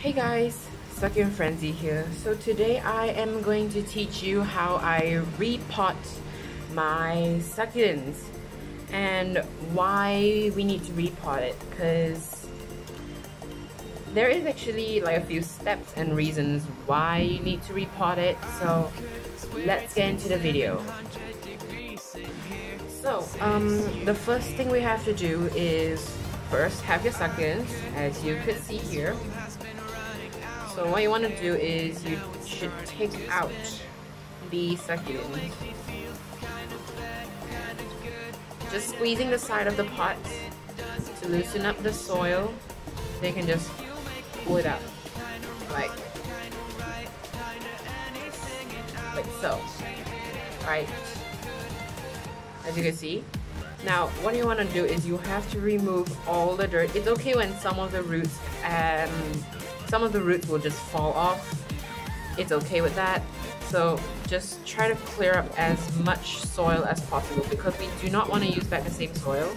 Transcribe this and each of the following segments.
Hey guys, Succulent Frenzy here. So today I am going to teach you how I repot my succulents and why we need to repot it, because there is actually like a few steps and reasons why you need to repot it. So let's get into the video. So the first thing we have to do is first have your succulents, as you could see here. So what you want to do is you should take out the succulents, just squeezing the side of the pot to loosen up the soil. They can just pull it out like so, right? As you can see. Now what you want to do is you have to remove all the dirt. It's okay when some of the roots will just fall off. It's okay with that. So just try to clear up as much soil as possible, because we do not want to use back the same soil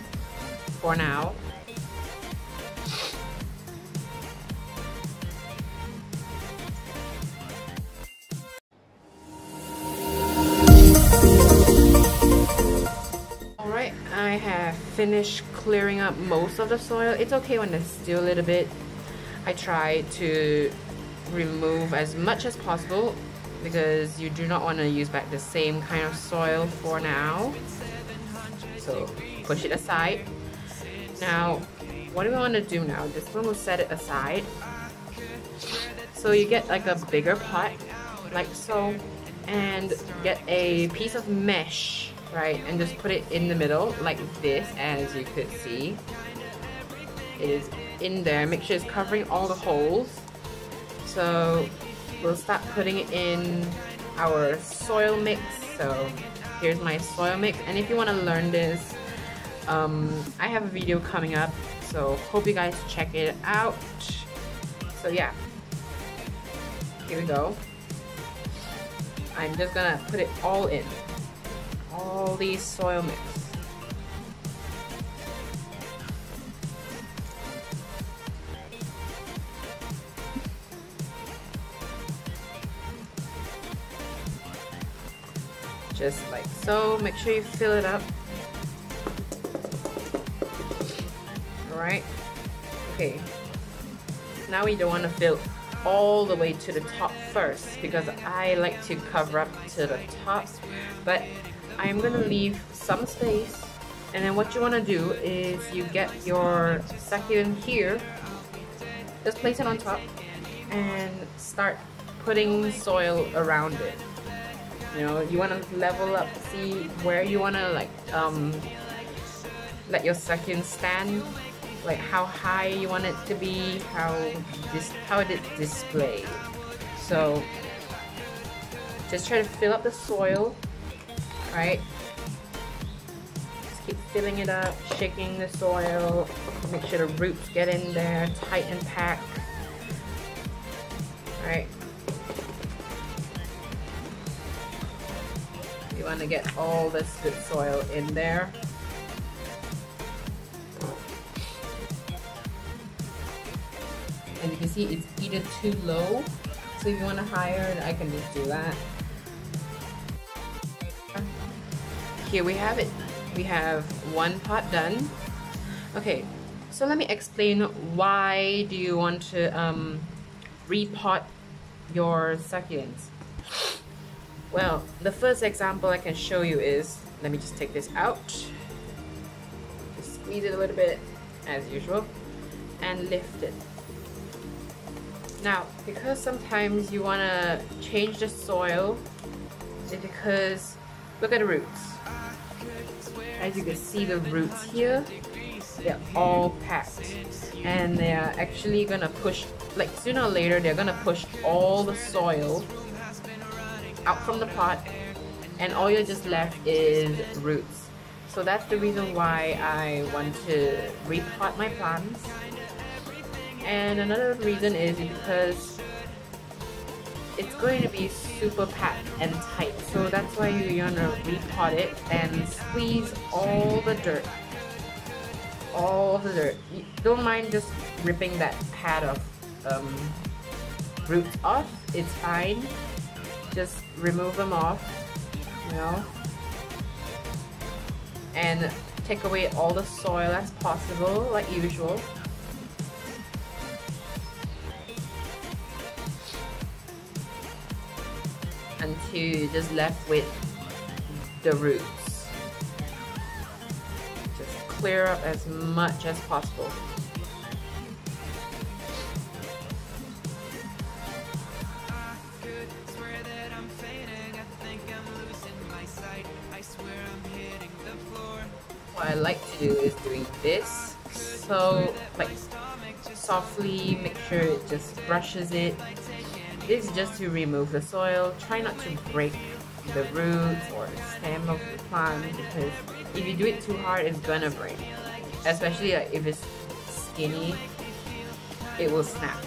for now. Alright, I have finished clearing up most of the soil. It's okay when there's still a little bit. I try to remove as much as possible because you do not want to use back the same kind of soil for now. So push it aside. Now what do we want to do now? This one will set it aside. So you get like a bigger pot like so, and get a piece of mesh, right, and just put it in the middle like this. As you could see, it is in there. Make sure it's covering all the holes. So we'll start putting in our soil mix. So here's my soil mix, and if you want to learn this, I have a video coming up, so hope you guys check it out. So yeah, here we go. I'm just gonna put it all in, all these soil mix. Just like so. Make sure you fill it up. Alright. Okay. Now we don't want to fill all the way to the top first, because I like to cover up to the top, but I'm gonna leave some space. And then what you want to do is you get your succulent here, just place it on top and start putting soil around it. You know, you want to level up, see where you want to like let your succulent stand, like how high you want it to be, how it display. So just try to fill up the soil, right? Just keep filling it up, shaking the soil, make sure the roots get in there tight and packed, right? You want to get all this good soil in there. And you can see it's either too low, so if you want to higher, I can just do that. Here we have it. We have one pot done. Okay, so let me explain why do you want to repot your succulents. Well, the first example I can show you is, let me just take this out, just squeeze it a little bit as usual and lift it. Now, because sometimes you want to change the soil, it's because look at the roots. As you can see, the roots here, they're all packed, and they're actually gonna push, like sooner or later they're gonna push all the soil out from the pot, and all you're just left is roots. So that's the reason why I want to repot my plants. And another reason is because it's going to be super packed and tight, so that's why you're gonna repot it and squeeze all the dirt all the dirt. Don't mind just ripping that pad of roots off, it's fine. Just remove them off, you know, and take away all the soil as possible, like usual. Until you're just left with the roots. Just clear up as much as possible. What I like to do is doing this, so like softly make sure it just brushes it. This is just to remove the soil. Try not to break the roots or the stem of the plant, because if you do it too hard, it's gonna break. Especially like if it's skinny, it will snap.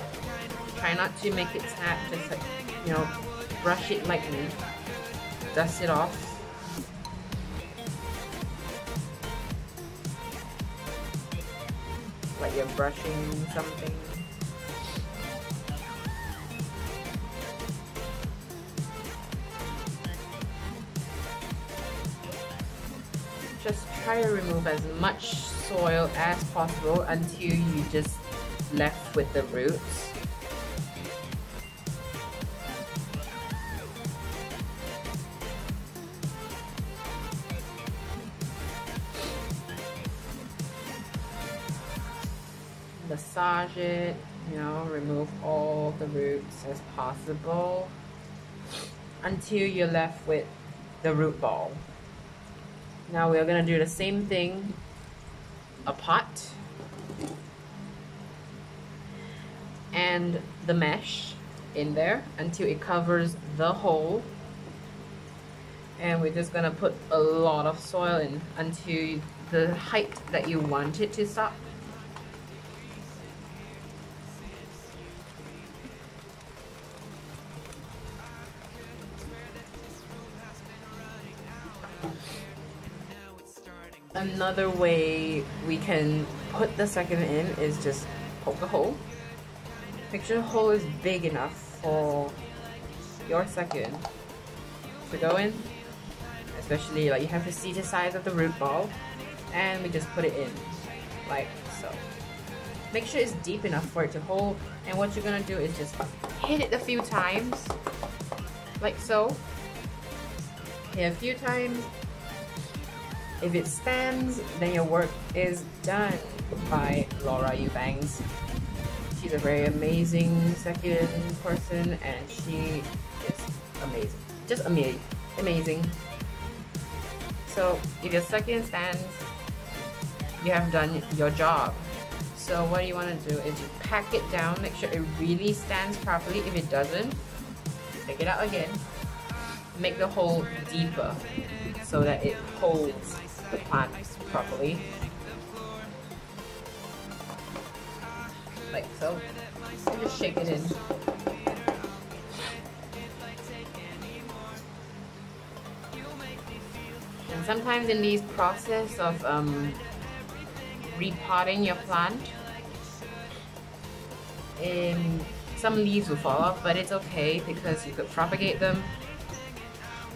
Try not to make it snap, just like, you know, brush it lightly, dust it off. Like you're brushing something. Just try to remove as much soil as possible until you just left with the roots. Massage it, you know, remove all the roots as possible until you're left with the root ball. Now we're gonna do the same thing, a pot and the mesh in there until it covers the hole, and we're just gonna put a lot of soil in until the height that you want it to stop. Another way we can put the succulent in is just poke a hole. Make sure the hole is big enough for your succulent to go in. Especially like you have to see the size of the root ball, and we just put it in like so. Make sure it's deep enough for it to hold, and what you're gonna do is just hit it a few times like so. Hit a few times. If it stands, then your work is done by Laura Eubanks. She's a very amazing succulent person, and she is amazing. Just amazing. So if your succulent stands, you have done your job. So what you want to do is you pack it down, make sure it really stands properly. If it doesn't, take it out again. Make the hole deeper so that it holds the plant properly, like so, and just shake it in. And sometimes in these process of repotting your plant, some leaves will fall off, but it's okay because you could propagate them.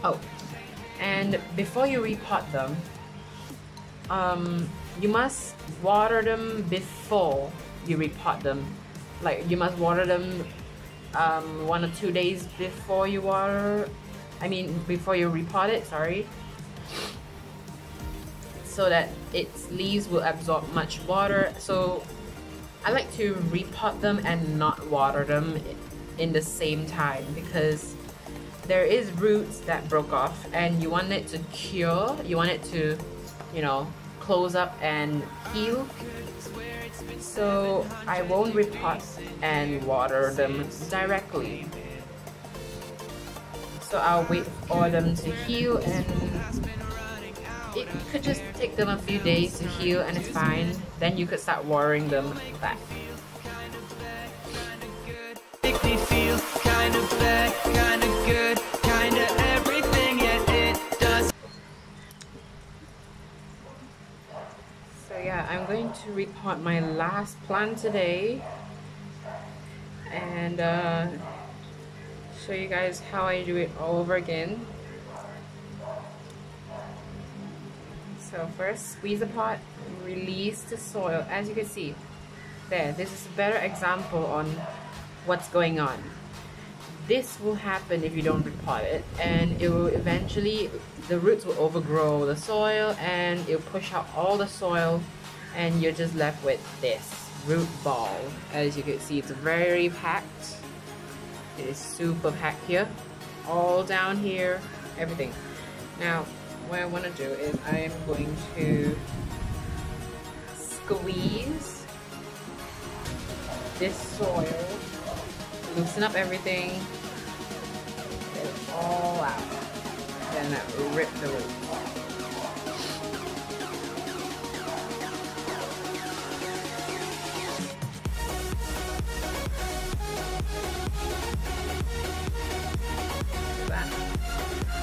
Oh, and before you repot them, you must water them before you repot them. Like you must water them 1 or 2 days before you before you repot it, sorry. So that its leaves will absorb much water. So I like to repot them and not water them in the same time, because there is roots that broke off and you want it to cure, you want it to, you know, close up and heal. So I won't repot and water them directly. So I'll wait for them to heal, and it could just take them a few days to heal and it's fine. Then you could start watering them back. Make me feel kind of bad, kind of good, kind of everything, yet it does. So yeah, I'm going to repot my last plant today, and and show you guys how I do it all over again. So first, squeeze the pot, release the soil. As you can see, there, this is a better example on what's going on. This will happen if you don't repot it, and it will eventually, the roots will overgrow the soil and it'll push out all the soil, and you're just left with this root ball. As you can see, it's very packed. It is super packed here, all down here, everything. Now, what I want to do is I am going to squeeze this soil, loosen up everything, get it all out, then rip the roots.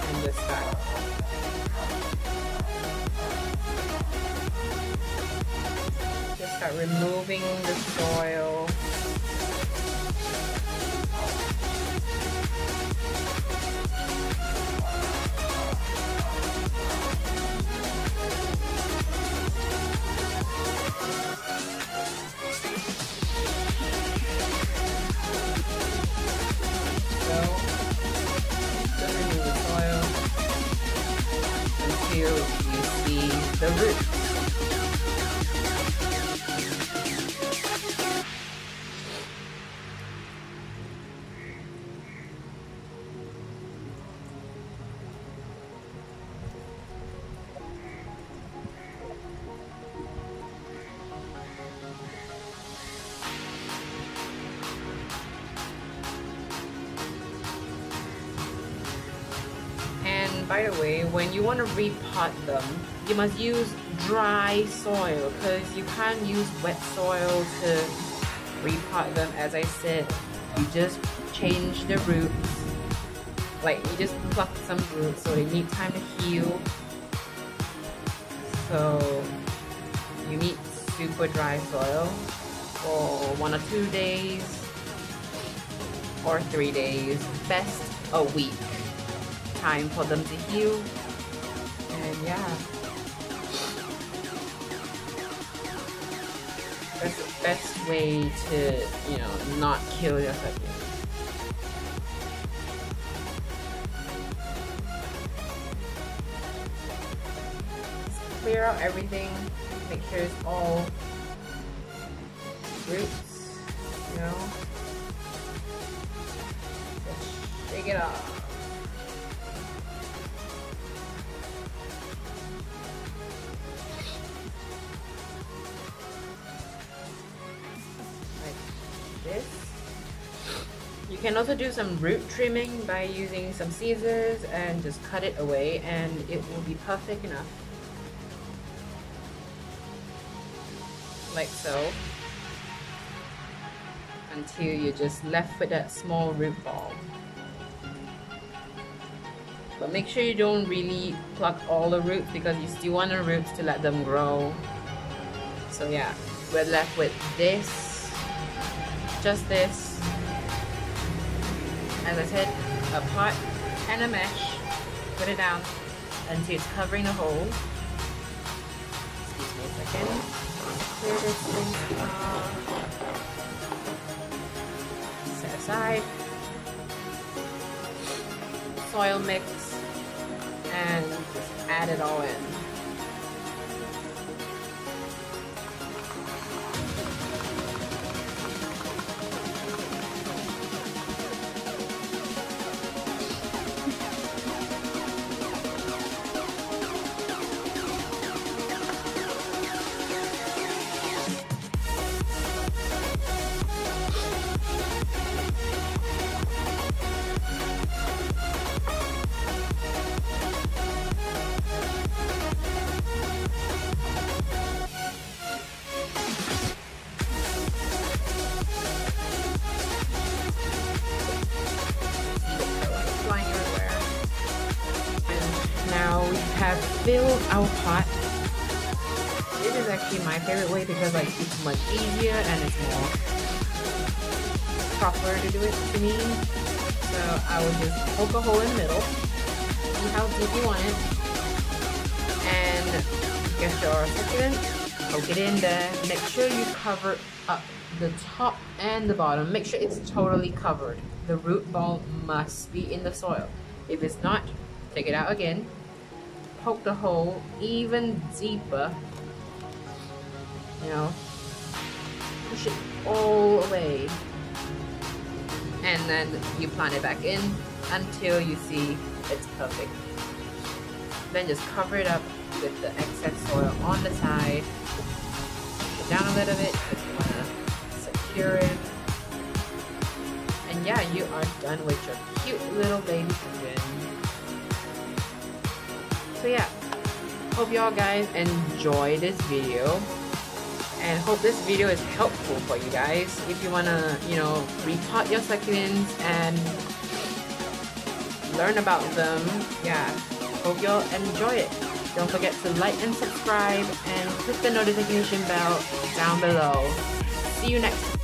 And just start removing the soil. Until you see the roots. And by the way, when you want to repot them, you must use dry soil, because you can't use wet soil to repot them. As I said, you just change the roots, like you just pluck some roots so they need time to heal. So you need super dry soil for 1 or 2 days or 3 days, best a week. Time for them to heal. And yeah, that's the best way to, you know, not kill your succulent. Clear out everything, make sure it's all roots, you know, just shake it off. This. You can also do some root trimming by using some scissors and just cut it away, and it will be perfect enough. Like so. Until you're just left with that small root ball. But make sure you don't really pluck all the roots, because you still want the roots to let them grow. So yeah, we're left with this. Just this, as I said, a pot and a mesh. Put it down until it's covering the hole. Excuse me a second. Clear this thing off. Set aside. Soil mix, and just add it all in. Have filled our pot. This is actually my favorite way because like it's much easier and it's more proper to do it to me. So I will just poke a hole in the middle, see how deep you want it, and get your succulent, poke it in there. Make sure you cover up the top and the bottom. Make sure it's totally covered. The root ball must be in the soil. If it's not, take it out again, poke the hole even deeper, you know, push it all away, and then you plant it back in until you see it's perfect. Then just cover it up with the excess soil on the side, push it down a little bit because you want to secure it, and yeah, you are done with your cute little baby pigeon. So yeah, hope y'all guys enjoy this video, and hope this video is helpful for you guys if you wanna, you know, repot your succulents and learn about them. Yeah, hope y'all enjoy it. Don't forget to like and subscribe and click the notification bell down below. See you next time.